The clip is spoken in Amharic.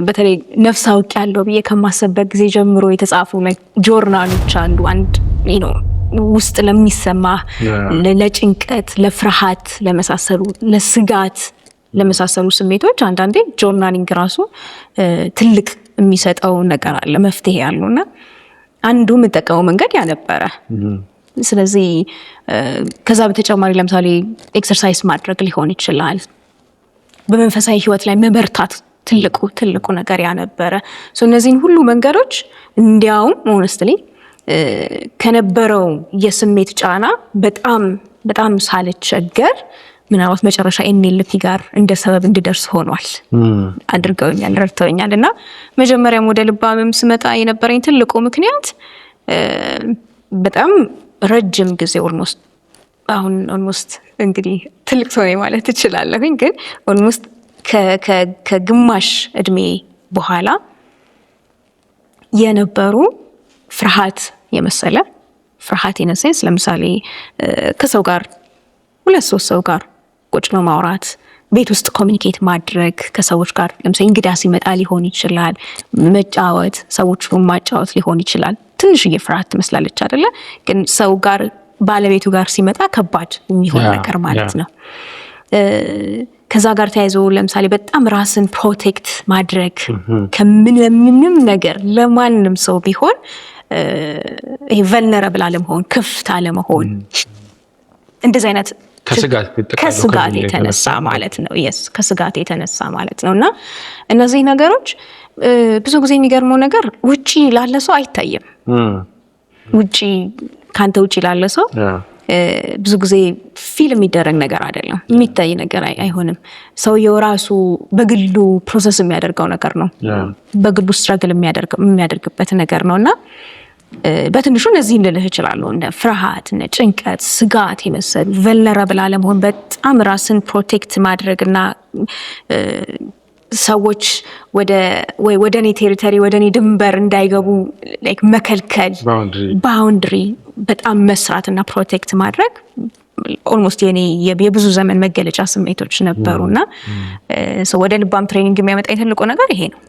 በተለይ ነፍስ አውቅ ያለው ብዬ ከማሰበት ጊዜ ጀምሮ የተጻፉ ጆርናሎች አሉ። አንድ ውስጥ ለሚሰማ ለጭንቀት፣ ለፍርሃት፣ ለመሳሰሉ ለስጋት ለመሳሰሉ ስሜቶች አንዳንዴ ጆርናሊንግ ራሱ ትልቅ የሚሰጠው ነገር አለ፣ መፍትሄ ያለውና አንዱ የምጠቀመው መንገድ ያነበረ። ስለዚህ ከዛ በተጨማሪ ለምሳሌ ኤክሰርሳይዝ ማድረግ ሊሆን ይችላል። በመንፈሳዊ ህይወት ላይ መበርታት ትልቁ ነገር ያነበረ። እነዚህን ሁሉ መንገዶች እንዲያውም ሆነስትሊ ከነበረው የስሜት ጫና በጣም ሳልቸገር ምናልባት መጨረሻ ኤንኤልፒ ጋር እንደ ሰበብ እንድደርስ ሆኗል፣ አድርገውኛል፣ ረድተውኛል። እና መጀመሪያም ወደ ልባምም ስመጣ የነበረኝ ትልቁ ምክንያት በጣም ረጅም ጊዜ ኦልሞስት እንግዲህ ትልቅ ሰው ነኝ ማለት እችላለሁኝ፣ ግን ኦልሞስት ከግማሽ እድሜ በኋላ የነበሩ ፍርሃት የመሰለ ፍርሃት ኢነሴንስ፣ ለምሳሌ ከሰው ጋር 2-3 ሰው ጋር ቁጭ ነው ማውራት፣ ቤት ውስጥ ኮሚኒኬት ማድረግ ከሰዎች ጋር ለምሳሌ እንግዳ ሲመጣ ሊሆን ይችላል፣ መጫወት፣ ሰዎችን ማጫወት ሊሆን ይችላል። ትንሽዬ ፍርሃት ትመስላለች አይደለ? ግን ሰው ጋር ባለቤቱ ጋር ሲመጣ ከባድ የሚሆን ነገር ማለት ነው። ከዛ ጋር ተያይዞ ለምሳሌ በጣም ራስን ፕሮቴክት ማድረግ ከምንም ነገር ለማንም ሰው ቢሆን ይሄ ቨልነረብል አለመሆን፣ ክፍት አለመሆን፣ እንደዚህ አይነት ከስጋት የተነሳ ማለት ነው። ከስጋት የተነሳ ማለት ነው። እና እነዚህ ነገሮች ብዙ ጊዜ የሚገርመው ነገር ውጪ ላለ ሰው አይታይም። ውጪ ካንተ ውጪ ላለ ሰው ብዙ ጊዜ ፊልም የሚደረግ ነገር አይደለም፣ የሚታይ ነገር አይሆንም። ሰውየው ራሱ በግሉ ፕሮሰስ የሚያደርገው ነገር ነው፣ በግሉ ስትራግል የሚያደርግበት ነገር ነው። እና በትንሹ እነዚህን ልልህ እችላለሁ፣ እንደ ፍርሃት፣ እንደ ጭንቀት፣ ስጋት የመሰሉ ቨልነራብል አለመሆን፣ በጣም ራስን ፕሮቴክት ማድረግና ሰዎች ወደ እኔ ቴሪተሪ ወደ እኔ ድንበር እንዳይገቡ መከልከል፣ ባውንድሪ በጣም መስራትና ፕሮቴክት ማድረግ ኦልሞስት የብዙ ዘመን መገለጫ ስሜቶች ነበሩና ወደ ልባም ትሬኒንግ የሚያመጣኝ ትልቁ ነገር ይሄ ነው።